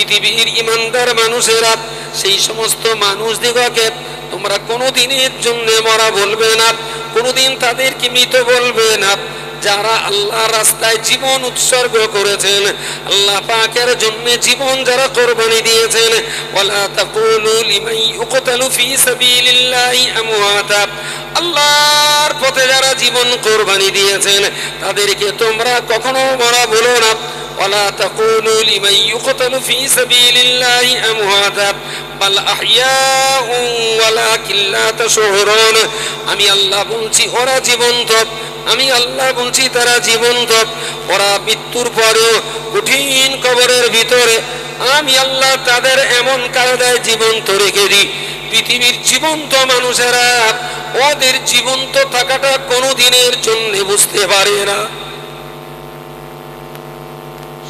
পৃথিবীর ইমানদার মানুষেরা সেই সমস্ত মানুষ দিগকে তোমরা কোনোদিনের জন্য মরা বলবে না, কোনোদিন তাদেরকে মৃত বলবে না, যারা আল্লাহর রাস্তায় জীবন উৎসর্গ করেছেন, আল্লাহ পাকের জন্য জীবন যারা কোরবানি দিয়েছেন। ওয়ালা তাকুলু লিমান ইউকতালু ফি সাবিলিল্লাহি আমওয়াতা, আল্লাহর পথে যারা জীবন কোরবানি দিয়েছেন তাদেরকে তোমরা কখনো মরা বলো না। ওয়ালা তাকুলু লিমান ইউকতালু ফি সাবিলিল্লাহি আমওয়াতা বাল আহইয়াউ ওয়ালাকিন লা তাশউরুন, আমি আল্লাহ বলছি ওরা জীবন্ত, আমি আল্লাহ বলছি তারা জীবন্ত। ওরা মৃত্যুর পরেও কঠিন কবরের ভিতরে আমি আল্লাহ তাদের এমন কায়দায় জীবন্ত রেখে দিই, পৃথিবীর জীবন্ত মানুষেরা ওদের জীবন্ত থাকাটা কোনোদিনের জন্য বুঝতে পারে না।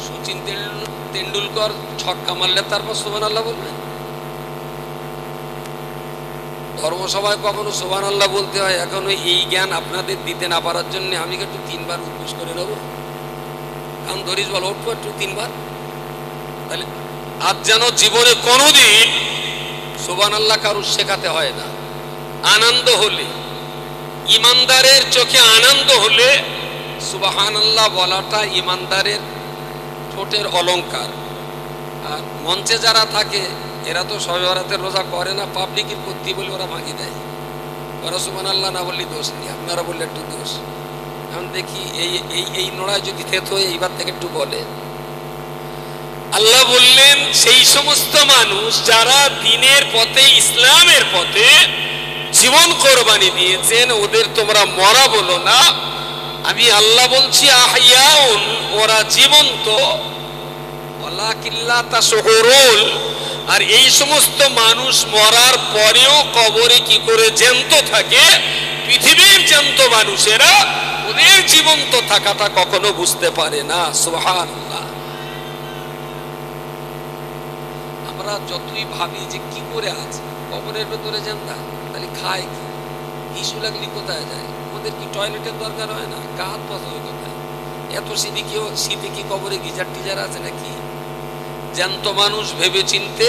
সচিন তেন্ডুলকর ছক্কা মারলে তারপর সুবহানাল্লাহ বলবেন? ধর্মসভায় কখনো সুবহানাল্লাহ বলতে হয়? এখনো এই জ্ঞান আপনাদের দিতে না পারার জন্য আমি একটু 3 বার উদ্ঘোষ করে নেবো। কারণ ধরিস বল ওঠো একটু 3 বার। তাহলে আজ যেন জীবনে কোনোদিন সুবহানাল্লাহ কারুর শেখাতে হয় না। আনন্দ হলে, ইমানদারের চোখে আনন্দ হলে সুবহানাল্লাহ বলাটা ইমানদারের ঠোঁটের অলংকার। আর মঞ্চে যারা থাকে এরা তো শবে বরাতের রোজা করে না, পাবলিকের করতে বলে ওরা ভাঙি দেয়। ওরা সুবহানাল্লাহ না বললে দোষ নেই, আপনারা বললে একটু দোষ। এখন দেখি এই নোড়ায় যদি থেত হয়ে এইবার থেকে একটু বলে। আল্লাহ বললেন সেই সমস্ত মানুষ যারা দ্বীনের পথে, ইসলামের পথে জীবন কোরবানি দিয়েছেন ওদের তোমরা মরা বলো না। আমি আল্লাহ বলছি আহইয়াউন, ওরা জীবন্ত, ওয়ালাকিন লা তাশউরুন, আর এই সমস্ত মানুষ মরার পরেও কবরে কি করে জ্যান্ত থাকে, পৃথিবীর জ্যান্ত মানুষেরা ওদের জীবন্ত থাকাটা কখনো বুঝতে পারে না। সুবহানাল্লাহ। আমরা যতই ভাবি যে কি করে আছে কবরের ভেতরে জ্যান্তা, তাহলে খায় কি, ইস্যু লাগলি কোথায় যায়, ওদের কি টয়লেটের দরকার হয় না, গা হাত পা ধোয় কোথায়, এত শীতে কি কবরে গিজার টিজার আছে নাকি? জ্যান্ত মানুষ ভেবে চিনতে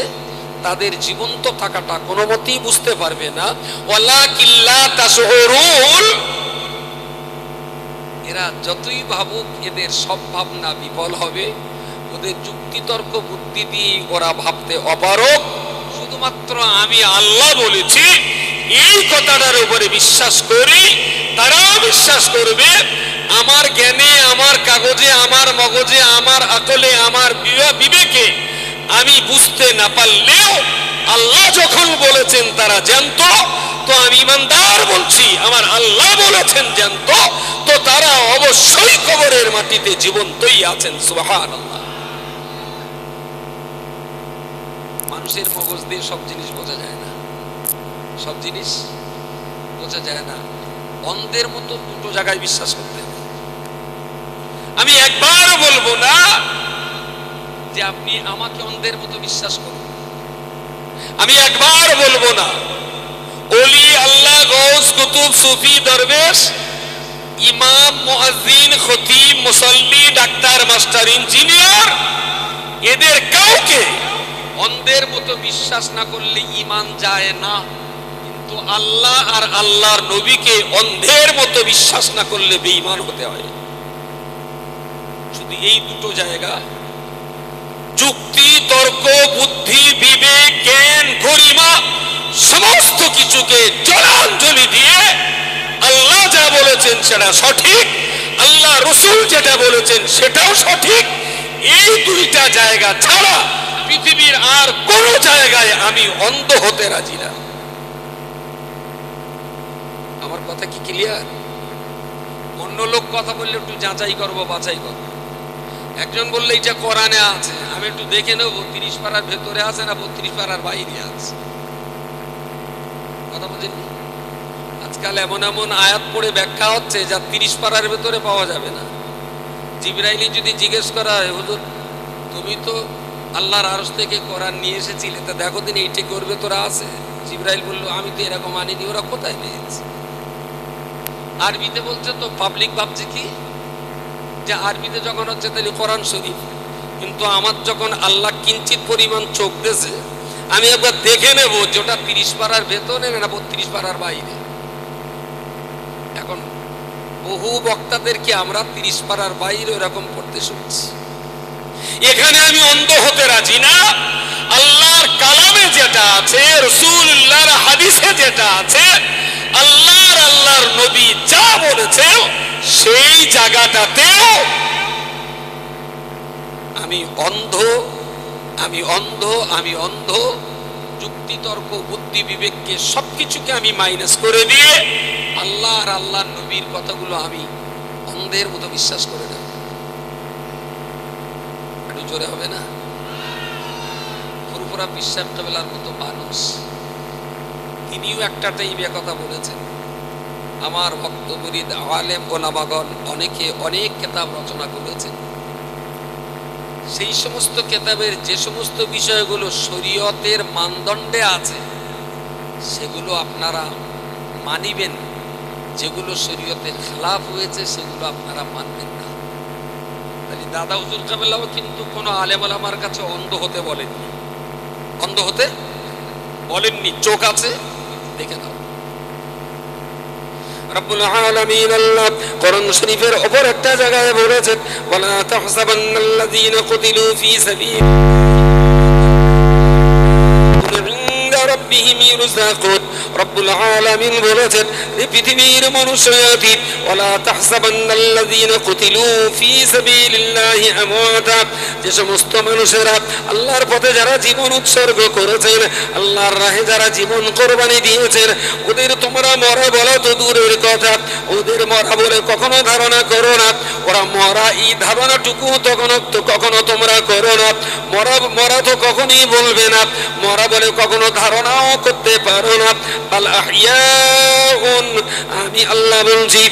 তাদের জীবন্ত থাকাটা কোনো মতেই বুঝতে পারবে না। ওয়ালাকিন লা তাশউরুন, এরা যতই ভাবুক এদের সব ভাবনা বিফল হবে, ওদের যুক্তিতর্ক বুদ্ধি দিয়ে ওরা ভাবতে অপারগ। শুধুমাত্র আমি আল্লাহ বলেছি এই কথাটার উপরে বিশ্বাস করি, তারাও বিশ্বাস করবে। আমার জ্ঞানে, আমার কাগজে, আমার মগজে, আমার আকলে, আমার বিবেকে আমি বুঝতে না পারলেও আল্লাহ যখন বলেছেন তারা জ্যান্ত, তো আমি ইমানদার বলছি আমার আল্লাহ বলেছেন জ্যান্ত, তো তারা অবশ্যই কবরের মাটিতে জীবন্তই আছেন। সুবহানাল্লাহ। মানুষের মগজ দিয়ে সব জিনিস বোঝা যায় না, সব জিনিস বোঝা যায় না। অন্ধের মতো দুটো জায়গায় বিশ্বাস করতে হবে। আমি একবার বলবো না যে আপনি আমাকে অন্ধের মতো বিশ্বাস করুন, আমি একবার বলবো না ওলি, আল্লাহ, গৌস, কুতুব, সুফি, দরবেশ, ইমাম, মুয়াজ্জিন, খতিব, মুসল্লি, ডাক্তার, মাস্টার, ইঞ্জিনিয়ার, এদের কাউকে অন্ধের মতো বিশ্বাস না করলে ঈমান যায় না। কিন্তু আল্লাহ আর আল্লাহর নবীকে অন্ধের মতো বিশ্বাস না করলে বেঈমান হতে হয়। শুধু এই দুটো জায়গা, যুক্তি, তর্ক, বুদ্ধি, বিবেক, জ্ঞান, গরিমা সমস্ত কিছুকে জলাঞ্জলি দিয়ে আল্লাহ যা বলেছেন সেটা সঠিক, আল্লাহ রাসূল যেটা বলেছেন সেটাও সঠিক, এই দুইটা জায়গা ছাড়া পৃথিবীর আর কোন জায়গায় আমি অন্ধ হতে রাজি না। আমার কথা কি ক্লিয়ার? অন্য লোক কথা বললে একটু যাচাই করবো, বাছাই করবো। একজন বললে এটা কোরআনে আছে, আমি একটু দেখে নেব 30 পারার ভেতরে আছে না 32 পারার বাইরে আছে। কথা বলছেন? আজকাল এমন এমন আয়াত পড়ে ব্যাখ্যা হচ্ছে যা 30 পারার ভেতরে পাওয়া যাবে না। জিবরাইল যদি জিজ্ঞেস করা হয়, হুজুর তুমি তো আল্লাহর আরশ থেকে কোরআন নিয়ে এসেছিলে, তা দেখো দিন এইটা করবে তোরা আছে? জিবরাইল বলল আমি তো এরকম আনিনি, ওরা কোথায় পেয়েছে? আরবিতে বলছে তো পাবলিক ভাবছে কি যে আরবিতে যখন হচ্ছে তাহলে কোরআন শরীফ, কিন্তু আমার যখন আল্লাহ কিঞ্চিত পরিমাণ চোখ দিয়েছে, আমি একবার দেখে নেব যে ওটা 30 পারার ভেতরে না 32 পারার বাইরে। এখন বহু বক্তাদেরকে আমরা 30 পারার বাইরে এরকম পড়তে শুনছি। এখানে আমি অন্ধ হতে রাজি না। আল্লাহর কালামে যেটা আছে, রাসূলুল্লাহর হাদিসে যেটা আছে, আল্লাহর নবী যা বলেছে সেই জায়গাটাতেও আমি অন্ধ যুক্তি তর্ক বুদ্ধি বিবেককে সবকিছুকে আমি মাইনাস করে দিয়ে আল্লাহর নবীর কথাগুলো আমি অন্ধের মতো বিশ্বাস করে না। একটু জোরে হবে না? পুরোপুরা বিশ্বাস কাবেলার মতো মানুষ, তিনিও একটা টাইমে কথা বলেছেন। আমার ভক্ত মুরিদ আলেম ওলামাগণ অনেকে অনেক কিতাব রচনা করেছেন। সেই সমস্ত কিতাবের যে সমস্ত বিষয়গুলো শরীয়তের মানদণ্ডে আছে সেগুলো আপনারা মানিবেন, যেগুলো শরীয়তের খেলাফ হয়েছে সেগুলো আপনারা মানবেন না। তাহলে দাদা হুজুর কাবেলাও কিন্তু কোনো আলেম ওলামার কাছে অন্ধ হতে বলেননি। চোখ আছে, দেখে দাও। রব্বুল আলামিন আল্লাহ কোরআন শরীফের উপর একটা জায়গায় বলেছেন, ওয়ালা তাহসাবান্নাল্লাযীনা কুতিলু ফী সাবিলিল্লাহি রাব্বিহিম ইরযাকুন। রব্বুল আলামিন বলেছেন, এই পৃথিবীর মানুষয়াতি ওয়ালা তাহসাবান্নাল্লাযীনা কুতিলু ফী সাবিলিল্লাহি আমওয়াতা, যে সমস্ত মানুষেরা আল্লাহর পথে যারা জীবন উৎসর্গ করেছেন, আল্লাহর রাহে যারা জীবন কোরবানি দিয়েছেন, ওদের তোমরা মরা বলা তো দূরের কথা, ওদের মরা বলে কখনো ধারণা করো না। ওরা মরা এই ধারণাটুকু কখনো তোমরা করো না। মরা তো কখনোই বলবে না, মরা বলে কখনো ধারণাও করতে পারো না। বাল আহইয়াউন, আমি আল্লাহ বলছি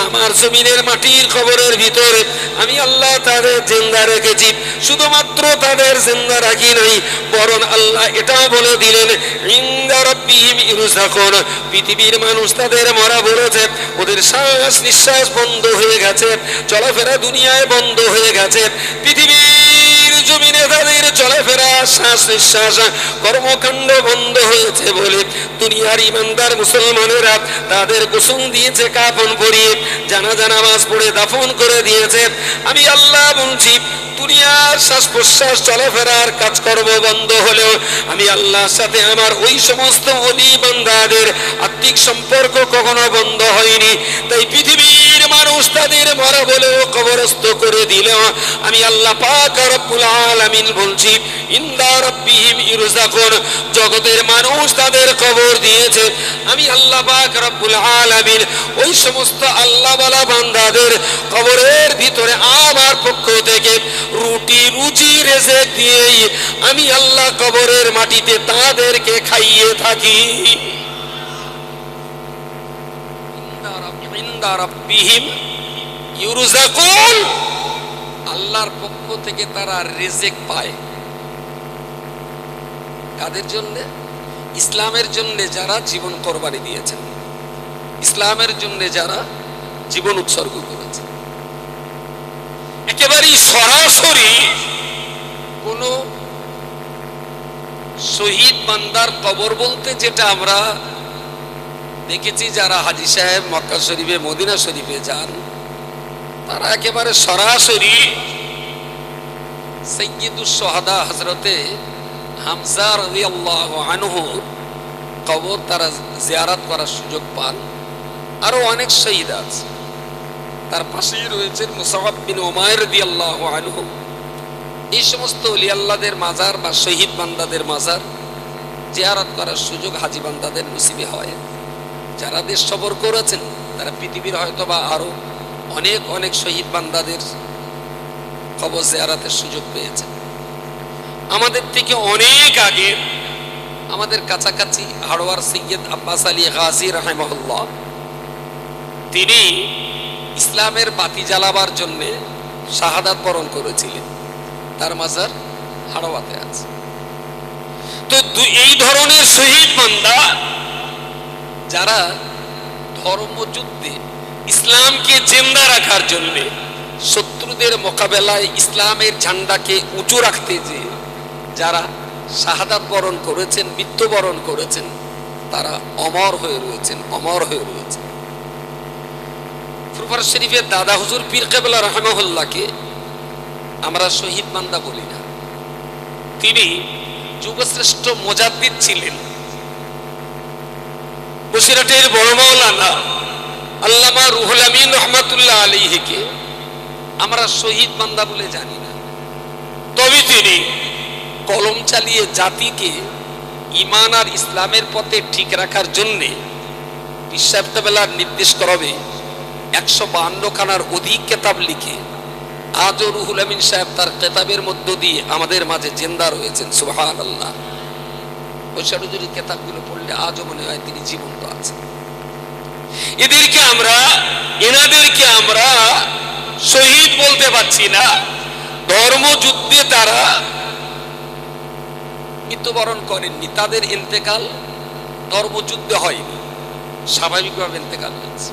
আমার জমিনের মাটির কবরের ভিতরে আমি আল্লাহ তাদের জিন্দা রেখেছি। শুধুমাত্র তাদের জিন্দা রাখি নাই, বরং আল্লাহ এটা বলে দিলেন ইনদা রাব্বিহিম ইরযাকুন। পৃথিবীর মানুষ তাদের মরা বলেছে, ওদের শ্বাস নিঃশ্বাস বন্ধ হয়ে গেছে, চলাফেরা দুনিয়ায় বন্ধ হয়ে গেছে। পৃথিবীর জমিনে তাদের চলাফেরা শ্বাস নিঃশ্বাস কর্মকাণ্ড বন্ধ হয়েছে বলে দুনিয়ার ইমানদার মুসলমানেরা তাদের গোসল দিয়েছে, কাফন পরিয়ে জানাজা নামাজ পড়ে দাফন করে দিয়েছে। আমি আল্লাহ বলছি দুনিয়ার শ্বাস প্রশ্বাস চলাফেরার কাজকর্ম বন্ধ হলেও আমি আল্লাহর সাথে আমার ওই সমস্ত ওলি বান্দাদের আত্মিক সম্পর্ক কখনো বন্ধ হয়নি। তাই পৃথিবীর মানুষ তাদের মরা বলেও কবরস্থ করে দিলেও আমি আল্লাহ পাক রব্বুল আলামিন বলছি ইনদা রাব্বিহিম ইরযাকুন। জগতের মানুষ তাদের কবর দিয়েছে, আমি আল্লাহ পাক রব্বুল আলামিন ওই সমস্ত আল্লাহওয়ালা বান্দাদের কবরের ভিতরে আমার পক্ষ থেকে রুটি রুজি রেজেক দিয়েই আমি আল্লাহ কবরের মাটিতে তাদেরকে খাইয়ে থাকি। ইনদা রাব্বিহিম ইরযাকুন, আল্লাহর পক্ষ থেকে তারা রিজিক পায়। কাদের জন্য? ইসলামের জন্য যারা জীবন কোরবানি দিয়েছেন, ইসলামের জন্য যারা জীবন উৎসর্গ করেছে। একেবারেই সরাসরি কোন শহীদ বান্দার কবর বলতে যেটা আমরা দেখেছি, যারা হাজী সাহেব মক্কা শরীফে মদিনা শরীফে যান তারা একেবারে সরাসরি সাইয়্যিদুস শুহাদা হযরতে হামজা রাদিয়াল্লাহু আনহু কবর তারা জিয়ারত করার সুযোগ পান। আরো অনেক শহীদ আছে, তার পাশেই রয়েছেন মুসাআব বিন উমাইর রাদিয়াল্লাহু আনহু। এই সমস্ত ওলি আল্লাহদের মাজার বা শহীদ বান্দাদের মাজার জিয়ারত করার সুযোগ হাজী বান্দাদের নসিবে হয়। যারা দেশ সফর করেছেন তারা পৃথিবীর হয়তো বা আরো অনেক অনেক শহীদ বান্দাদের কবর জিয়ারতের সুযোগ পেয়েছেন। আমাদের থেকে অনেক আগে আমাদের কাছাকাছি হাড়োয়ার সৈয়দ আব্বাস আলী গাজী রাহিমাহুল্লাহ, তিনি ইসলামের বাতি জ্বালাবার জন্য শাহাদাত বরণ করেছিলেন, তার মাজার হাড়োয়াতে আছে। তো এই ধরনের শহীদ বান্দা যারা ধর্মযুদ্ধে ইসলামকে জিন্দা রাখার জন্য শত্রুদের মোকাবেলায় ইসলামের ঝান্ডাকে উঁচু রাখতে যে যারা শাহাদাত বরণ করেছেন, মৃত্যুবরণ করেছেন, তারা অমর হয়ে রয়েছেন, অমর হয়ে রয়েছেন। ফুরফুরা শরীফের দাদা হুজুর পীর কেবলা রাহিমাহুল্লাহকে আমরা শহীদ বান্দা বলি না। তিনি যুগশ্রেষ্ঠ মুজাদ্দিদ ছিলেন। বসিরহাটের বড় মাওলানা আল্লামা রুহুল আমিন রহমাতুল্লাহ আলাইহিকে আমরা শহীদ বান্দা বলে জানি না। তবে তিনি কলম চালিয়ে জাতিকে ঈমান আর ইসলামের পথে ঠিক রাখার জন্যে পীর সাহেব কেবলার নির্দেশ করবে 152 খানার অধিক কেতাব লিখে আজও রুহুল আমিন সাহেব তার কেতাবের মধ্য দিয়ে আমাদের মাঝে জিন্দা রয়েছেন। সুবহানাল্লাহ। ওই সারুজুরি কেতাবগুলো পড়লে আজও মনে হয় তিনি জীবন্ত আছেন। এনাদেরকে আমরা শহীদ বলতে পারছি না। ধর্মযুদ্ধে তারা মৃত্যুবরণ করেননি, তাদের ইন্তেকাল ধর্মযুদ্ধে হয়নি, স্বাভাবিকভাবে ইন্তেকাল হয়েছে।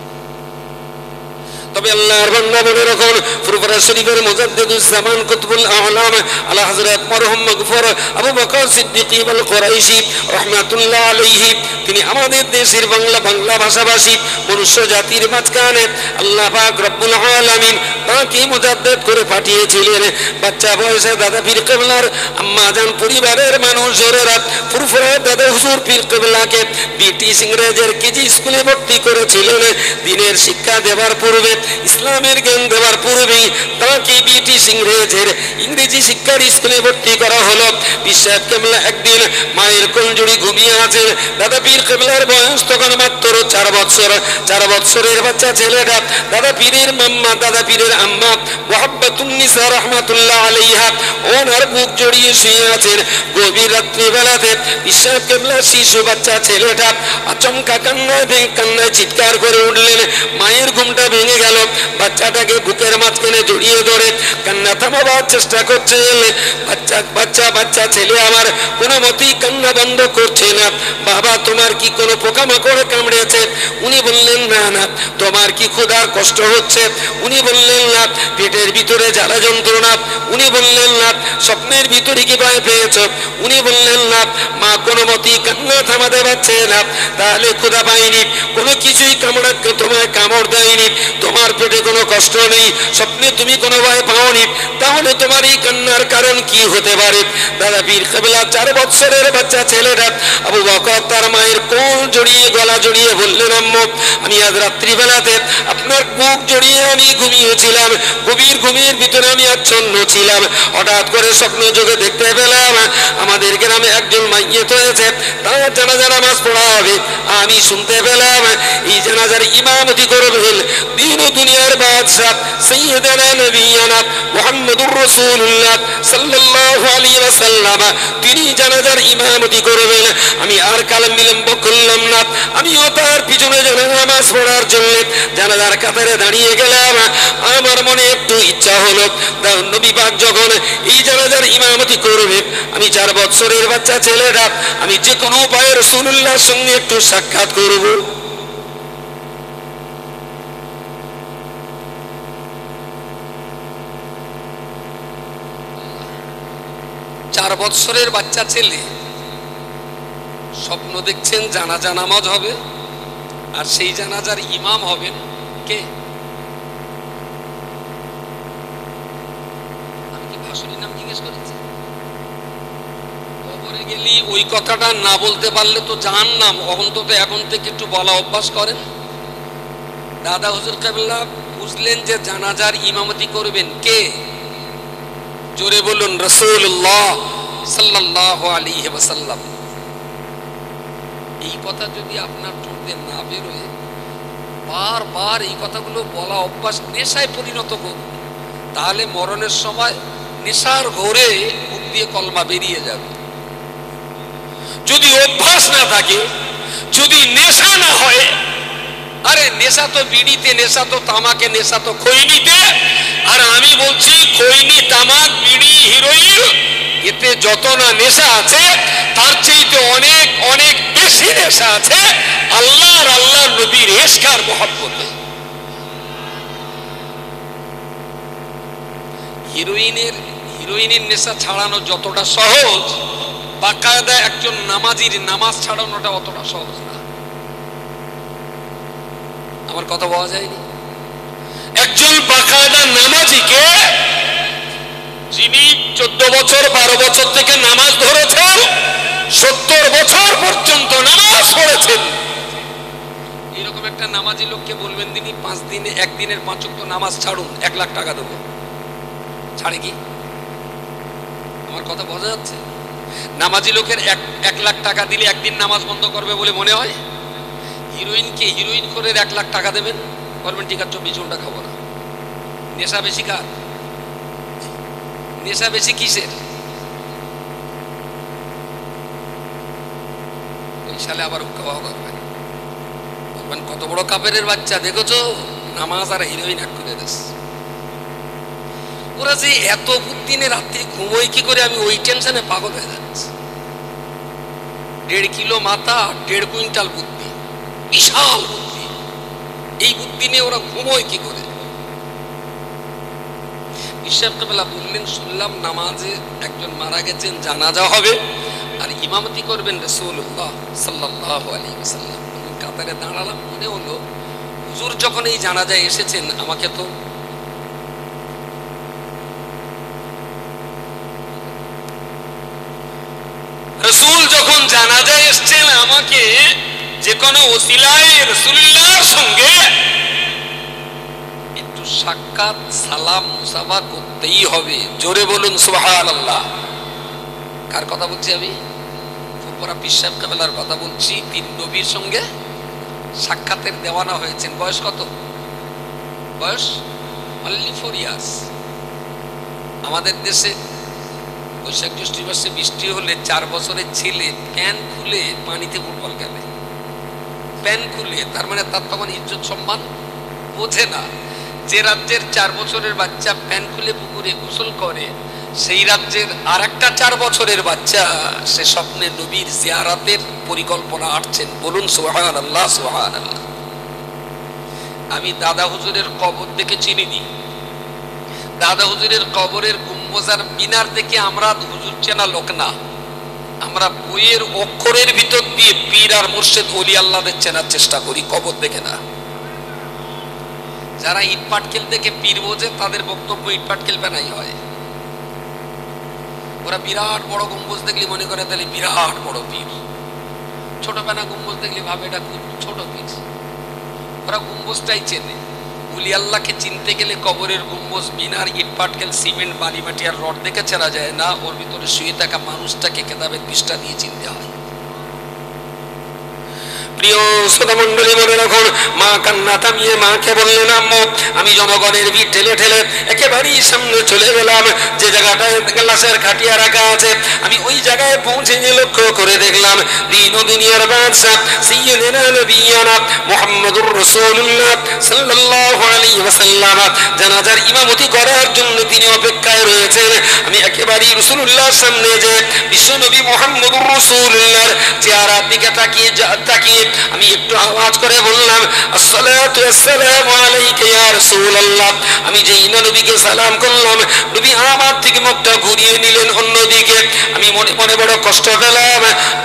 তবে আল্লাহর বান্দা মনে রাখুন, ফুরফুরা শরীফের মুজাদ্দিদুজ জামান কুতুবুল আ'লাম আলা হযরত মরহুম মাগফুর আবু বকর সিদ্দিকী আল কুরাইশি রাহমাতুল্লাহ আলাইহি, তিনি আমাদের দেশের বাংলা ভাষাভাষী মনুষ্য জাতির মাঝখানে আল্লাহ পাক রব্বুল আলামিন তাকে মুজাদ্দিদ করে পাঠিয়েছিলেন। বাচ্চা বয়সে দাদা পীর কেবলার আম্মা জান পরিবারের মানুষেরা ফুরফুরা দাদা হুজুর পীর কেবলাকে ব্রিটিশ ইংরেজের কেজি স্কুলে ভর্তি করেছিলেন। দিনের শিক্ষা দেওয়ার পূর্বে, ইসলামের জ্ঞান দেওয়ার পূর্বেই তাকে ব্রিটিশ ইংরেজের ইংরেজি শিক্ষার স্কুলে ভর্তি করা হলো। পীর সাহেব কেবলা একদিন মায়ের কোলজুড়ি ঘুমিয়ে আছেন। দাদা পীর কেবলার বয়স তখন মাত্র 4 বছর। 4 বছরের বাচ্চা ছেলেটা দাদা পীরের মাম্মা, দাদা পীরের আম্মা মুহাব্বাতুন্নিসা রাহমাতুল্লাহ আলাইহা ওনার বুক জড়িয়ে শুয়ে আছেন। গভীর রাত্রিবেলাতে পীর সাহেব কেবলা শিশু বাচ্চা ছেলেটা আচমকা কান্নায় চিৎকার করে উঠলেন। মায়ের ঘুমটা ভেঙে গেল। বাচ্চাটাকে বুকের মাঝখানে জড়িয়ে ধরে কান্না থামাবার চেষ্টা করছে। বাচ্চা ছেলে আমার কোনো মতেই কান্না বন্ধ করছে না। বাবা, তোমার কি কোনো পোকামাকড়ে কামড়েছে? উনি বললেন না না। তোমার কি ক্ষুধার কষ্ট হচ্ছে? উনি বললেন না। পেটের ভিতরে জ্বালা যন্ত্রণা? উনি বললেন না। স্বপ্নের ভিতরে কি ভয় পেয়েছ? উনি বললেন না। মা কোনো মতেই কান্না থামাতে পারছে না। তাহলে ক্ষুধা পাইনি, কোনো কিছুই তোমায় কামড় দেয়নি, তোমার পেটে কোনো কষ্ট নেই, স্বপ্নে তুমি কোনো ভয় পাওনি, তাহলে তোমার এই কান্নার কারণ কি হতে পারে? দাদা পীর কেবলা 4 বছরের বাচ্চা ছেলেটা আবু বকর তার মায়ের কোল জড়িয়ে গলা জড়িয়ে বললেন, আম্মু, আমি আজ রাত্রিবেলাতে আপনার বুক জড়িয়ে আমি ঘুমিয়েছিলাম। গভীর ঘুমের ভিতরে আমি আচ্ছন্ন ছিলাম। হঠাৎ করে স্বপ্ন যোগে দেখতে পেলাম আমাদের গ্রামে একজন মাইয়িত হয়েছে, তার জানাজা নামাজ পড়া হবে। আমি শুনতে পেলাম এই জানাজার ইমামতি করবেন দিন ও দুনিয়ার বাদশা সাইয়্যিদানা নবিয়ানা মুহাম্মদুর রাসূলুল্লাহ সাল্লাল্লাহু আলাইহি ওয়াসাল্লাম, তিনি জানাজার ইমামতি করবেন। আমি আর কালাম বিলম্ব করলাম না, আমিও তার পিছনে জানাজা নামাজ পড়ার জন্য জানাজার কাতারে দাঁড়িয়ে গেলাম। আমার মনে একটু ইচ্ছা হলো, নবী পাক যখন এই জানাজার ইমামতি করবে, আমি 4 বছরের বাচ্চা ছেলেটা আমি যে কোনো উপায়ে রাসূলুল্লাহর সঙ্গে একটু সাক্ষাৎ করব। 4 বছরের বাচ্চা ছেলে স্বপ্ন দেখছেন জানাজা নামাজ হবে, আর সেই জানাজার ইমাম হবেন কে? আমি কি ভাষণের নাম জিজ্ঞেস করেছি? কবরে গেলি ওই কথাটা না বলতে পারলে তো জাহান্নাম। অন্তত এখন থেকে একটু বলা অভ্যাস করেন। দাদা হুজুর কেবলা বুঝলেন যে জানাজার ইমামতি করবেন কে? জোরে বলুন, রাসূলুল্লাহ সাল্লাল্লাহু আলাইহি ওয়াসাল্লাম। এই কথা যদি আপনার ঠোঁটে না বেরোয়, বারবার এই কথাগুলো বলা অভ্যাস নেশায় পরিণত করুন, তাহলে মরণের সময় নেশার ঘোরে মুখ দিয়ে কলমা বেরিয়ে যাবে। যদি অভ্যাস না থাকে, যদি নেশা না হয়, আরে নেশা তো বিড়িতে, নেশা তো তামাকে, নেশা তো খৈনিতে। আর আমি বলছি খৈনি, তামাক, বিড়ি, হিরোইন, এতে যত না নেশা আছে তার চাইতে অনেক অনেক বেশি নেশা আছে আল্লাহর নবীর ইশক আর মহব্বতে। হিরোইনের নেশা ছাড়ানো যতটা সহজ, বাকায়দা একজন নামাজির নামাজ ছাড়ানোটা অতটা সহজ না। আমার কথা বলা যায়নি? একজন বাকায়দা নামাজিকে, যিনি 14 বছর 12 বছর থেকে নামাজ ধরেছেন, 70 বছর পর্যন্ত নামাজ পড়েছেন, এরকম একটা নামাজি লোককে বলবেন তিনি 5 দিনে একদিনের 5 ওয়াক্ত নামাজ ছাড়ুন, 1 লাখ টাকা দেবো, ছাড়ে কি? আমার কথা বোঝা যাচ্ছে? নামাজি লোকের 1 লাখ টাকা দিলে একদিন নামাজ বন্ধ করবে বলে মনে হয়? হিরোইন করে 1 লাখ টাকা দেবেন, বলবেন ঠিক আছে 24 ঘন্টা খাবো না। নেশা বেশি কার? নেশা বেশি কিসের? ওই সালে আবার হুক্কা করবেন, বলবেন কত বড় কাপের বাচ্চা দেখেছো, নামাজ আর হিরোইন এক করে দেশ। ওরা যে এত দিনে রাত্রি ঘুমোয় কি করে, আমি ওই টেনশনে পাগল হয়ে যাচ্ছি। 1.5 কিলো মাথা, 1.5 কুইন্টাল বুদ্ধি, বিশাল বুদ্ধি। এই বুদ্ধি নিয়ে ওরা ঘুমোয় কি করে? ইশাকবেলা বললেন, শুনলাম নামাজে একজন মারা গেছেন, জানাজা হবে, আর ইমামতি করবেন রাসূলুল্লাহ সাল্লাল্লাহু আলাইহি ওয়াসাল্লাম। কাতারে দাঁড়ালাম, মনে হলো হুজুর যখন এই জানাজায় এসেছেন, আমাকে তো রাসূল যখন জানাজায় এসেছেন, আমাকে যে কোনো ওসিলায় রাসূলুল্লাহর সঙ্গে একটু সাক্ষাৎ, সালাম, মুসাফা করতেই হবে। জোরে বলুন সুবহানাল্লাহ। কার কথা বলছি আমি? ফুরফুরা পীর সাহেব কাবেলার কথা বলছি। 3 নবীর সঙ্গে সাক্ষাতের দেওয়ানা হয়েছেন। বয়স কত? বয়স only 4 years। আমাদের দেশে বৈশাখ জ্যৈষ্ঠ মাসে বৃষ্টি হলে 4 বছরের ছেলে প্যান খুলে পানিতে ফুটবল খেলে। প্যান খুলে, তার মানে তার তখন ইজ্জত সম্মান বোঝে না। যে রাজ্যের 4 বছরের বাচ্চা প্যান খুলে পুকুরে গোসল করে, সেই রাজ্যের আর একটা 4 বছরের বাচ্চা সে স্বপ্নে নবীর জিয়ারাতের পরিকল্পনা আটছেন। বলুন সুবহানাল্লাহ সুবহানাল্লাহ। আমি দাদা হুজুরের কবর দেখে চিনিনি। দাদা হুজুরের কবরের গম্বুজ আর মিনার দেখে আমরা হুজুর চেনা লোক না। আমরা বইয়ের অক্ষরের ভিতর দিয়ে পীর আর মুর্শিদ ওলি আল্লাহদের চেনার চেষ্টা করি, কবর দেখে না। যারা ইট পাটকেল দেখে পীর বোঝে, তাদের বক্তব্য ইট পাটকেল বানাই হয়। ওরা বিরাট বড় গম্বুজ দেখলে মনে করে তাহলে বিরাট বড় পীর, ছোট পানা গম্বুজ দেখলে ভাবে এটা খুব ছোট পীর। ওরা গম্বুজটাই চেনে। ওলি আল্লাহকে চিনতে গেলে কবরের গম্বুজ, মিনার, ইট পাটকেল, সিমেন্ট, বালি মাটি আর রড দেখে চেনা যায় না। ওর ভিতরে শুয়ে থাকা মানুষটাকে কেতাবের পৃষ্ঠা দিয়ে চিনতে হয়। প্রিয় শ্রোতা মণ্ডলী, মনে রাখুন, মা কান্না থামিয়ে মাকে বললেন, আম্মু আমি জনগণের ভিড় ঠেলে ঠেলে একেবারেই সামনে চলে গেলাম। যে জায়গাটায় গ্লাসের খাটিয়া রাখা আছে, আমি ওই জায়গায় পৌঁছে গিয়ে লক্ষ্য করে দেখলাম দিন ও দুনিয়ার বাদশা সাইয়্যিদুনা নবিয়্যিনা মুহাম্মদুর রাসূলুল্লাহ সাল্লাল্লাহু আলাইহি ওয়াসাল্লাম জানাজার ইমামতি করার জন্য তিনি অপেক্ষায় রয়েছেন। আমি একেবারেই রাসূলুল্লাহর সামনে যে বিশ্বনবী মুহাম্মদুর রাসূলুল্লাহর চেহারার দিকে তাকিয়ে আমি একটু আওয়াজ করে বললাম, আসসালাতু ওয়াসসালামু আলাইকা ইয়া রাসূলুল্লাহ। আমি যেই নবীকে সালাম করলাম, নবী আমার থেকে মুখটা ঘুরিয়ে নিলেন অন্যদিকে। আমি মনে মনে বড় কষ্ট পেলাম।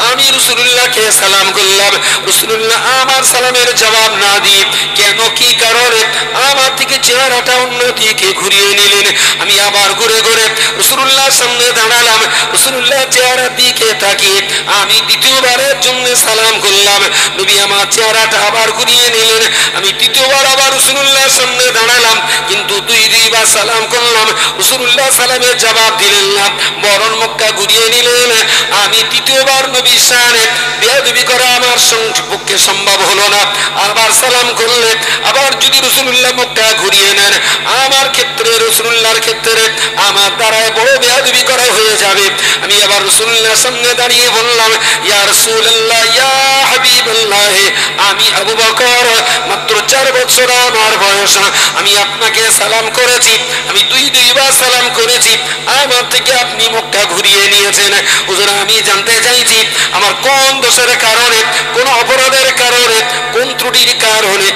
আমি রাসূলুল্লাহকে সালাম করলাম, রাসূলুল্লাহ আমার সালামের জবাব না দিয়ে কেন, কি কারণে আমার থেকে চেহারাটা অন্যদিকে ঘুরিয়ে নিলেন। আমি আবার ঘুরে ঘুরে রাসূলুল্লাহর সামনে দাঁড়ালাম। রাসূলুল্লাহর চেহারার দিকে তাকিয়ে আমি দ্বিতীয়বারের জন্য সালাম করলাম। নবী আমার চেহারাটা আবার ঘুরিয়ে নিলেন। আমি তৃতীয়বার আবার রাসূলুল্লাহর সামনে দাঁড়ালাম, কিন্তু দুইবার সালাম করলাম। রাসূলুল্লাহ সালামের জবাব দিলেন না, বরং মুখটা ঘুরিয়ে নিলেন। আমি তৃতীয়বার নবীর সামনে বেয়াদবি করা আমার পক্ষে সম্ভব হলো না। আবার সালাম করলে আবার যদি রাসূলুল্লাহ মুখটা ঘুরিয়ে নেন, আমার ক্ষেত্রে, রাসূলুল্লাহর ক্ষেত্রে আমার দ্বারায় বড় বেয়াদবি করা হয়ে যাবে। আমি আবার রাসূলুল্লাহর সামনে দাঁড়িয়ে বললাম, ইয়া রাসূলুল্লাহ, ইয়া হাবিবাল্লাহ, আমি আবু বকর, মাত্র 4 বছর আমার বয়স, আমি আপনাকে সালাম করেছি। আমি দুইবার সালাম করেছি, আমার থেকে আপনি মুখটা ঘুরিয়ে নিয়েছেন। হুজুর, আমি জানতে চাইছি আমার কোন দোষের কারণে, কোন অপরাধের কারণে, কোন ত্রুটির কারণে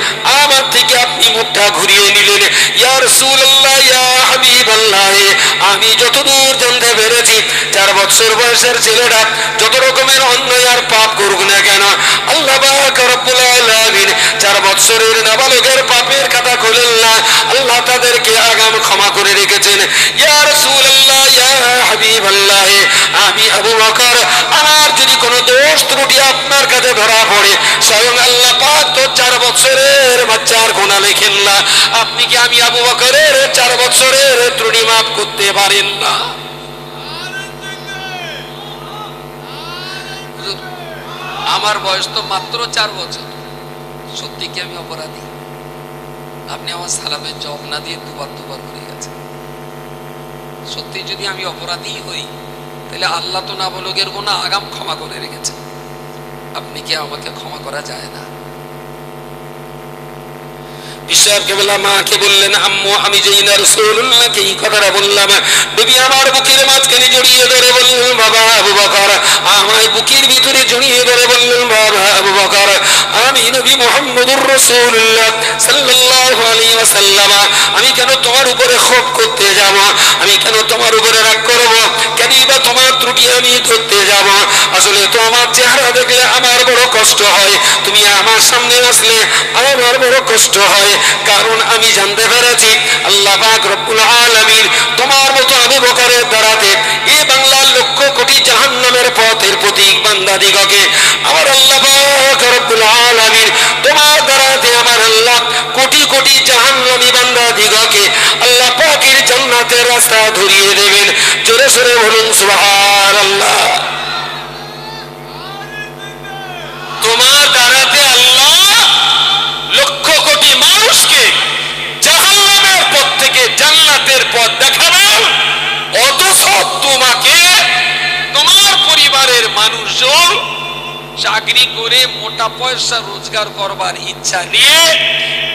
আমার থেকে আপনি মুখটা ঘুরিয়ে নিলেন। ইয়া রাসূলুল্লাহ, ইয়া হাবিবাল্লাহ, হাবিবাল্লাহ, আমি যতদূর জানতে পেরেছি 4 বছর বয়সের ছেলেটা যত রকমের অন্যায় আর পাপ করুক না কেন, আল্লাহ পাক রব্বুল আলামিন 4 বছরের নাবালকের পাপের খাতা খোলেন না, আল্লাহ তাদেরকে আগাম ক্ষমা করে রেখেছেন। ইয়া রাসূলুল্লাহ, ইয়া হাবিবাল্লাহ, আমি আবু বকর, আমার যদি কোনো দোষ ত্রুটি আপনার কাছে ধরা পড়ে, স্বয়ং আল্লাহ পাক তো 4 বছরের বাচ্চার গুনাহ লেখেন না, আপনি কি আমি আবু বকরের 4 বছরের ত্রুটি মাফ করতে পারেন না? আমার বয়স তো মাত্র 4 বছর, সত্যি কি আমি অপরাধী? আপনি আমার সালামের জবাব না দিয়ে দুবার করে গেছেন। সত্যি যদি আমি অপরাধী হই, তাহলে আল্লাহ তো নাবালকের গুনাহ আগাম ক্ষমা করে রেখেছেন, আপনি কি আমাকে ক্ষমা করা যায় না? বিশাল কেবলা মাকে বললেন, আম্মু আমি যেই না রাসূলুল্লাহকে এই কথাটা বললাম, নবী আমার বুকের মাঝখানে জড়িয়ে ধরে বললেন, বাবা আবু বকর, আমায় বুকের ভিতরে জড়িয়ে ধরে বললেন, বাবা আবু বকর, আমি নবী মুহাম্মদুর রাসূলুল্লাহ সাল্লাল্লাহু আলাইহি ওয়াসাল্লাম, আমি কেন তোমার উপরে ক্ষোভ করতে যাব? আমি কেন তোমার উপরে রাগ করব? কেন বা তোমার ত্রুটি আমি ধরতে যাব? আসলে তোমার চেহারা দেখলে আমার বড় কষ্ট হয়, তুমি আমার সামনে আসলে আমার বড় কষ্ট হয়, কারণ আমি জানতে পেরেছি আল্লাহ পাক রব্বুল আলামিন তোমার মতো আবু বকরের দ্বারাতে এই বাংলার লক্ষ কোটি জাহান্নামের পথের প্রতীক বান্দাদিগকে আমার আল্লাহ পাক রব্বুল আলামিন তোমার দ্বারাতে আমার আল্লাহ কোটি কোটি জাহান্নামী বান্দাদিগকে আল্লাহ পাকের জান্নাতের রাস্তা ধরিয়ে দেবেন। জোরে জোরে বলুন সুবহানাল্লাহ। তোমার দ্বারাতে আল্লাহ লক্ষ কোটি মানুষকে জাহান্নামের পথ থেকে জান্নাতের পথ দেখাবেন, অথচ তোমাকে তোমার পরিবারের মানুষজন চাকরি করে মোটা পয়সা রোজগার করবার ইচ্ছা নিয়ে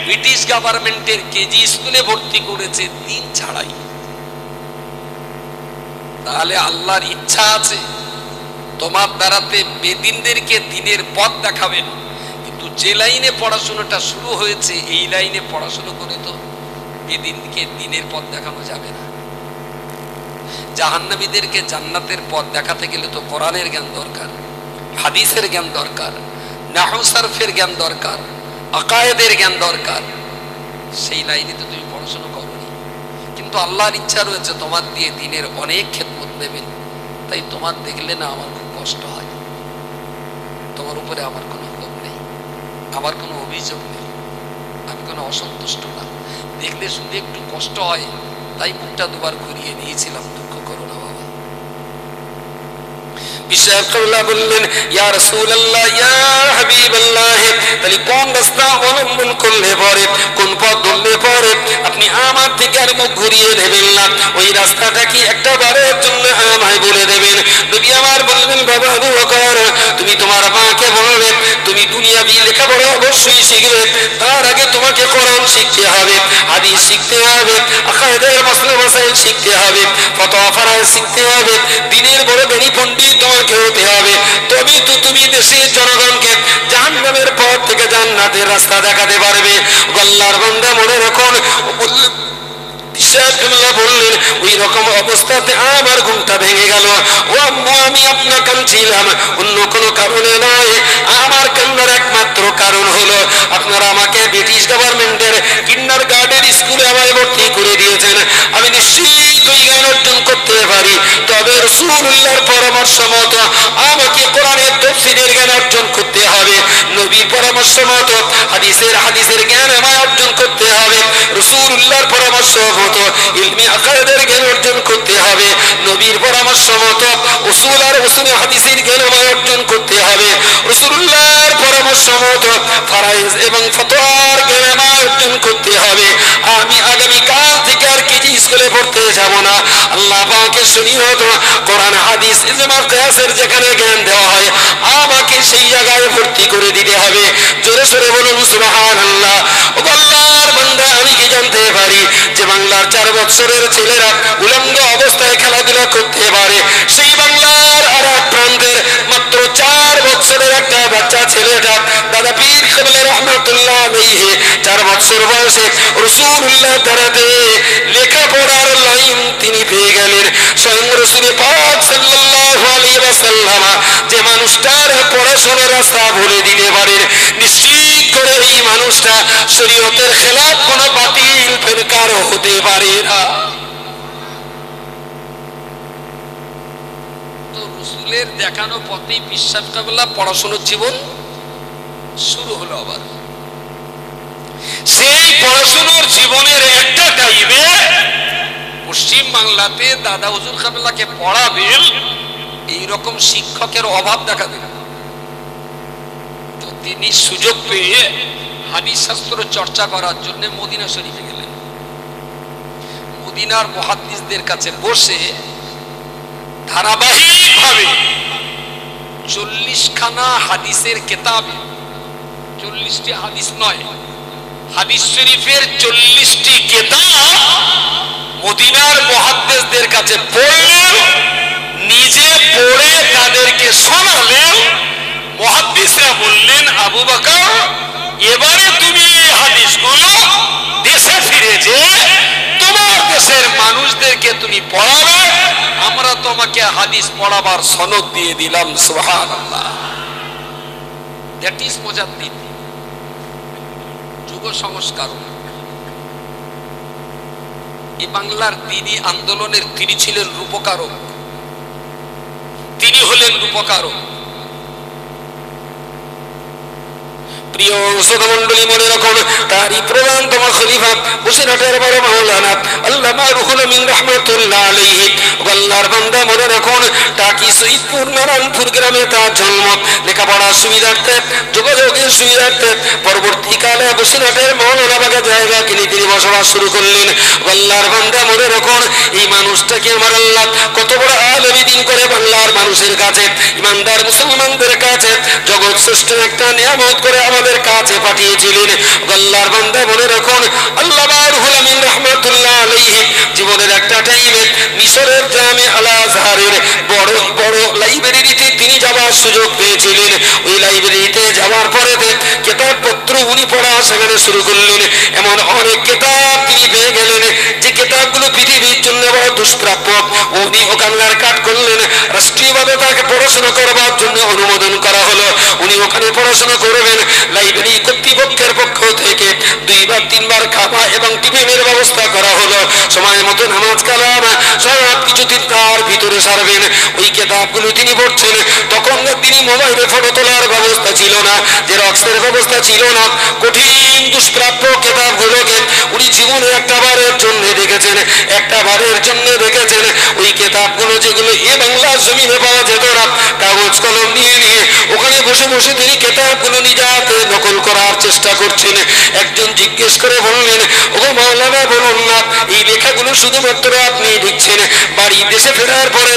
ব্রিটিশ গভর্নমেন্টের কেজি স্কুলে ভর্তি করেছে 3 ছাড়াই। তাহলে আল্লাহর ইচ্ছা আছে তোমার দ্বারাতে বেদিনদেরকে দিনের পথ দেখাবেন, কিন্তু যে লাইনে পড়াশোনাটা শুরু হয়েছে এই লাইনে পড়াশোনা করে তো বেদিনকে দিনের পথ দেখানো যাবে না। জাহান্নামীদেরকে জান্নাতের পথ দেখাতে গেলে তো কোরআনের জ্ঞান দরকার, হাদিসের জ্ঞান দরকার, নাহু সারফের জ্ঞান দরকার, আকায়েদের জ্ঞান দরকার। সেই লাইনে তো তুমি পড়াশোনা করোনি, কিন্তু আল্লাহর ইচ্ছা রয়েছে তোমার দিয়ে দিনের অনেক খেদমত দেবেন। তাই তোমার দেখলে না আমার খুব কষ্ট হয়, তোমার উপরে আমার কোনো ক্ষোভ নেই, আমার কোনো অভিযোগ নেই, আমি কোনো অসন্তুষ্ট না, দেখলে শুধু একটু কষ্ট হয়, তাই মুখটা দুবার ঘুরিয়ে নিয়েছিলাম, দুঃখ করো না বাবা। বিশাল কাল্লা বললেন, ইয়া রাসূলুল্লাহ, ইয়া হাবিবাল্লাহ, তাহলে কোন রাস্তা অবলম্বন করলে পরে, কোন পথ ধরলে পরে আপনি আমার থেকে আর মুখ ঘুরিয়ে নেবেন না, ওই রাস্তাটা কি একটা বারের জন্য আমায় বলে দেবেন। নবী আমার বললেন, বাবা আবু বকর, তুমি তোমার মাকে বলবে তুমি দুনিয়াবি লেখাপড়া অবশ্যই শিখবে, তার আগে তোমাকে কোরআন শিখতে হবে, হাদিস শিখতে হবে, আকায়েদের মাসলা মাসাইল শিখতে হবে, ফতোয়া ফারায়েজ শিখতে হবে, দিনের বড় জ্ঞানী পণ্ডিত তোমাকে হতে হবে, তবে তো তুমি দেশের জনগণকে জাহান্নামের পথ থেকে জান্নাতের রাস্তা দেখাতে পারবে। আল্লাহর বান্দা মনে রাখুন, বললেন ওই রকম অবস্থাতে আমার ঘুমটা ভেঙে গেল। ও আম্মু, আমি আপনার কাঁদছিলাম অন্য কোনো কারণে নয়, আমার কান্নার একমাত্র কারণ হলো আপনারা আমাকে ব্রিটিশ গভর্নমেন্টের কিন্ডারগার্টেন স্কুলে আমায় ভর্তি করে দিয়েছেন। আমি নিশ্চিত ওই জ্ঞান অর্জন করতে পারি, তবে রাসূলুল্লাহর পরামর্শ মতো আমাকে কোরআনের তাফসীরের জ্ঞান অর্জন করতে হবে, নবীর পরামর্শ মতো হাদিসের জ্ঞান আমায় অর্জন করতে হবে, রাসূলুল্লাহর পরামর্শ মতো ইলমি আকায়েদের জ্ঞান অর্জন করতে হবে, নবীর পরামর্শ মতো উসুল আর উসুল হাদিসের জ্ঞান আমায় অর্জন করতে হবে, রাসূলুল্লাহর পরামর্শ মতো ফারায়েজ এবং ফতোয়ার জ্ঞান আমায় অর্জন করতে হবে। আমি আগামী কাল থেকে আর কেজি স্কুলে পড়তে যাব না। আল্লাহ পাকের শরীয়ত, কোরআন, হাদিস, ইজমা, কিয়াসের যেখানে জ্ঞান দেওয়া হয় আমাকে সেই জায়গায় ভর্তি করে দিতে হবে। জোরে জোরে বলুন সুবহানাল্লাহ। ও আল্লাহর বান্দা, আমি কি জানতে পারি যে বাংলার 4 বছরের ছেলেরা উলঙ্গ অবস্থায় খেলাধুলা করতে পারে, সেই বাংলার আর এক প্রান্তের মাত্র 4 বছরের একটা বাচ্চা ছেলেটা দাদা পীর কেবলা রহমাতুল্লাহ আলাইহি 4 বছর বয়সে রাসূলুল্লাহ দ্বারাতে লেখাপড়ার লাইন যে মানুষটার পড়াশোনার রাস্তা ভুলে দিতে পারেন, নিশ্চিত করে এই মানুষটা শরীয়তের খেলাফ কোনো বাতিল ফিরকার হতে পারে না। তো রাসূলের দেখানো পথেই বিশ্বাস করলাম, পড়াশোনার জীবন শুরু হলো। আবার সেই পড়াশোনার জীবনের একটা টাইমে পশ্চিম বাংলাতে দাদা হুজুর কাবলাকে পড়াবেন এইরকম শিক্ষকের অভাব দেখা দিল। তো তিনি সুযোগ পেয়ে হাদিস শাস্ত্র চর্চা করার জন্য মদিনা শরীফে গেলেন। মদিনার মুহাদ্দিসদের কাছে বসে ধারাবাহিকভাবে 40 খানা হাদিসের কেতাবে, 40টি হাদিস নয়, হাদিস শরীফের 40টি কেতাব মদিনার মুহাদ্দিসদের কাছে পড়লেন, নিজে পড়ে তাদেরকে শোনালেন। মুহাদ্দিসরা বললেন, আবু বকর এবারে তুমি এই হাদিসগুলো দেশে ফিরে যে তোমার দেশের মানুষদেরকে তুমি পড়াবে, আমরা তোমাকে হাদিস পড়াবার সনদ দিয়ে দিলাম। সুবহানাল্লাহ। দ্যাট ইজ মুজাদ্দিদ, যুগ সংস্কারক। এই বাংলার দ্বীনি আন্দোলনের তিনি ছিলেন রূপকারক, তিনি হলেন রূপকারক। প্রিয় শ্রোতামণ্ডলী, মনে রাখুন তারই প্রধানতম খলিফা বসিরহাটের বড় মাওলানা আল্লামা রুহুল আমিন রাহমাতুল্লাহ আলাইহি, আল্লাহর বান্দা মনে রাখুন টাকি সৈয়দপুর নারায়ণপুর গ্রামে তার জন্ম। লেখাপড়ার সুবিধার্থে, যোগাযোগের সুবিধার্থে পরবর্তীকালে বসিরহাটের মৌলানাবাগে জায়গা কিনে তিনি বসবাস শুরু করলেন। আল্লাহর বান্দা মনে রাখুন এই মানুষটাকে আমার আল্লাহ কত বড় আলেম দ্বীন করে বাংলার মানুষের কাছে, ইমানদার মুসলমানদের কাছে জগৎ শ্রেষ্ঠ একটা নিয়ামত করে আমাদের কাছে পাঠিয়েছিলেন। আল্লাহর বান্দা মনে রাখুন আল্লামা রুহুল আমিন রাহমাতুল্লাহ আলাইহি জীবনের একটা টাইমে মিশরের জামে আল আজহারের বড় বড় লাইব্রেরিতে তিনি যাওয়ার সুযোগ পেয়েছিলেন। ওই লাইব্রেরিতে যাওয়ার পরে কিতাবপত্র উনি পড়া সেখানে শুরু করলেন। এমন অনেক কিতাব তিনি পেয়ে গেলেন যে কিতাবগুলো পৃথিবীর জন্য বড় দুষ্প্রাপ্য। উনি ওখানকার কাট করলেন, রাষ্ট্রীয়ভাবে তাকে পড়াশোনা করবার জন্য অনুমোদন করা হলো। উনি ওখানে পড়াশোনা করবেন। লাইব্রেরি কর্তৃপক্ষের পক্ষ থেকে 2 বার 3 বার খাওয়া এবং টিফিনের ব্যবস্থা করা হলো। সময় মতো নামাজ কালাম সব কিছু তিনি তার ভিতরে সারবেন। ওই কিতাবগুলো তিনি পড়ছেন। তখন তিনি মোবাইলে ফটো তোলার ব্যবস্থা ছিল না, জেরক্সের ব্যবস্থা ছিল না। কঠিন দুষ্প্রাপ্য কিতাবগুলোকে উনি জীবনে একটা বারের জন্য দেখেছেন, একটা বারের জন্য দেখেছেন। ওই কিতাবগুলো যেগুলো এ বাংলার জমিনে পাওয়া যেত না, কাগজ কলম নিয়ে নিয়ে ওখানে বসে বসে তিনি কিতাবগুলো নিজে হাতে নকল করার চেষ্টা করছেন। একজন জিজ্ঞেস করে বললেন, ও মাওলানা বলুন না, এই লেখাগুলো শুধুমাত্র আপনি লিখছেন, বাড়ি দেশে ফেরার পরে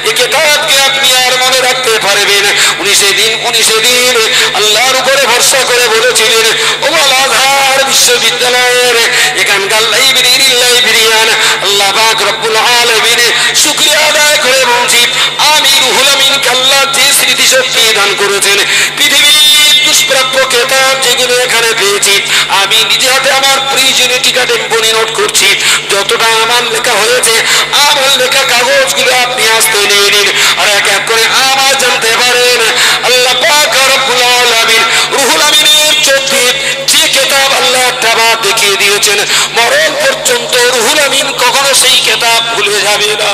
এই কিতাবকে আপনি আর মনে রাখতে পারবেন? উনি সেদিন আল্লাহর উপরে ভরসা করে বলেছিলেন, ও আল আজহার বিশ্ববিদ্যালয়ের এখানকার লাইব্রেরিয়ান আল্লাহ পাক রব্বুল আলামিন শুকরিয়া আদায় করে বলছি, আমি রুহুল আমিনকে আল্লাহ যে স্মৃতিশক্তি দান করেছেন, পৃথিবীর দুষ্প্রাপ্য কিতাব যেগুলো এখানে পেয়েছি আমি নিজে হাতে আমার প্রয়োজনীয় টিকাতে নোট করছি। যতটা আমার লেখা হয়েছে, আমার লেখা কাগজগুলো আপনি আসতে নিয়ে নিন, আর এক এক করে আমার জানতে পারেন আল্লাহ পাক রব্বুল আলামিন রুহুল আমিনের চোখে যে কিতাব আল্লাহ তাআলা দেখিয়ে দিয়েছেন, মরণ পর্যন্ত রুহুল আমিন কখনো সেই কিতাব ভুলে যাবে না।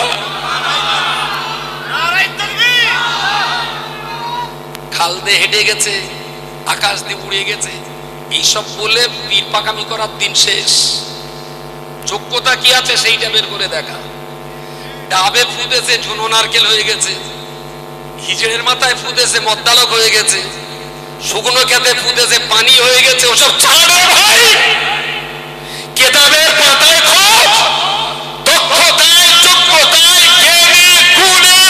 খাল দিয়ে হেঁটে গেছে, আকাশ দিয়ে উড়ে গেছে, এইসব বলে পীর পাকামি করার দিন শেষ। যোগ্যতা কি আছে সেইটা বের করে দেখা। ডাবে ফুটেছে ঝুনো নারকেল হয়ে গেছে, হিজড়ের মাথায় ফুটেছে মদ্দালক হয়ে গেছে, শুকনো খেতে ফুটেছে পানি হয়ে গেছে, ওসব ছাড়ে ভাই। কেতাবের পাতায় খোঁজ, দক্ষতায়, যোগ্যতায়, জ্ঞানে, গুণে,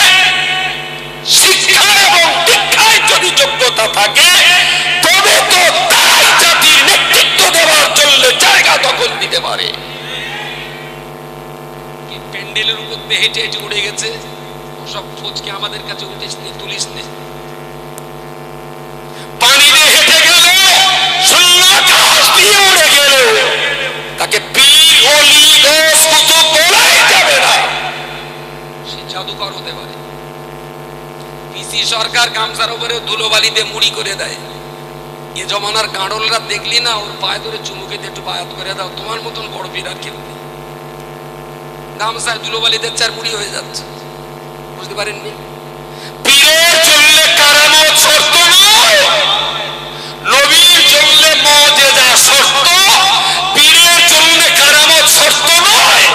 শিক্ষা এবং দীক্ষায় যদি যোগ্যতা থাকে, তবে তো তাই জাতির নেতৃত্ব দেওয়ার জন্য জায়গা দখল দিতে পারে। প্যান্ডেলের উপর দিয়ে হেঁটে হেঁটে উড়ে গেছে, ওসব খোঁজকে আমাদের কাছে উঠিস নে, তুলিস নে। পানি দিয়ে হেঁটে গেল, শূন্য আকাশ দিয়ে উড়ে গেল, তাকে পীর, ওলি, গাউস, কুতুব বলাই যাবে না। সে জাদুকর হতে পারে, পিসি সরকার গামছার উপরে ধুলোবালিতে মুড়ি করে দেয়। এ জমানার গাঁড়লরা দেখলি না, ওর পায়ে ধরে চুমুকে দিয়ে একটু বায়াত করে দাও, তোমার মতন বড় পীর আর কেউ নেই। গামছায় ধুলোবালি দিচ্ছে আর মুড়ি হয়ে যাচ্ছে। বুঝতে পারেননি? পীরের জন্য কারামত শর্ত নয়, নবীর জন্য মুজিজা শর্ত। পীরের জন্য কারামত শর্ত নয়।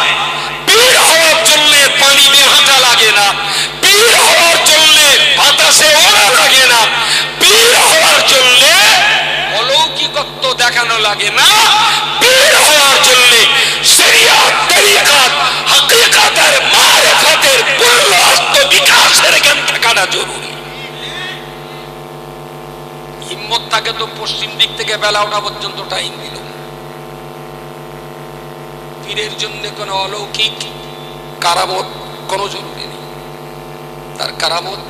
পীর হওয়ার জন্য পানি দিয়ে হাঁটা লাগে না, পীর হওয়ার জন্য বাতাসে ওড়া লাগে না, পীর হওয়ার জন্য অলৌকিকত্ব দেখানো লাগে না। পীর হওয়ার জন্য শরিয়ত তরিকাত হাকিকতের মারিফতের পূর্ণ বিকাশের জ্ঞান থাকাটা জরুরি। হিম্মত থাকে তো পশ্চিম দিক থেকে বেলা ওঠা পর্যন্ত টাইম দিল। পীরের জন্য কোনো অলৌকিক কারামত কোনো জরুরি নেই, তার কারামত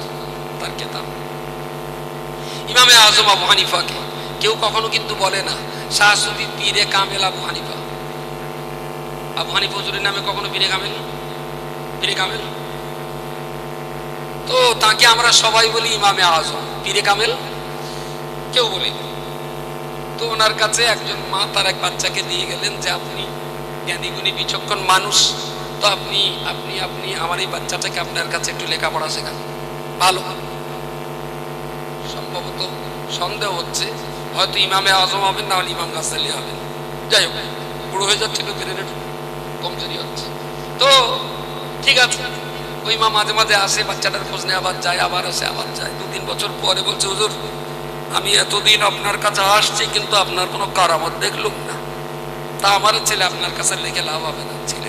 তার কেতাব। ইমামে আজম আবু হানিফাকে কেউ কখনো কিন্তু বলে না শাহ সুফি পীরে কামেল আবু হানিফা। আবু হানিফা হুজুরের নামে কখনো পীরে কামেল, পীরে কামেল। তো তাকে আমরা সবাই বলি ইমামে আজম, পীরে কামেল কেউ বলি। তো ওনার কাছে একজন মা তার এক বাচ্চাকে দিয়ে গেলেন যে আপনি জ্ঞানী গুণী বিচক্ষণ মানুষ, তো আপনি আপনি আপনি আমার এই বাচ্চাটাকে আপনার কাছে একটু লেখাপড়া শেখান। ভালো, সম্ভবত সন্দেহ হচ্ছে হয়তো ইমামে আজম হবেন, না হলে ইমাম গাজ্জালি হবেন। যাই হোক, বুড়ো হয়ে যাচ্ছে তো ব্রেনের কমজোরি হচ্ছে। তো ঠিক আছে, ওই মা মাঝে মাঝে আসে, বাচ্চাটার খোঁজ নেয়, আবার যায়, আবার আসে, আবার যায়। 2-3 বছর পরে বলছে হুজুর আমি এতদিন আপনার কাছে আসছি কিন্তু আপনার কোনো কারামত দেখলুম না, তা আমার ছেলে আপনার কাছে লিখে লাভ হবে না। ছেলে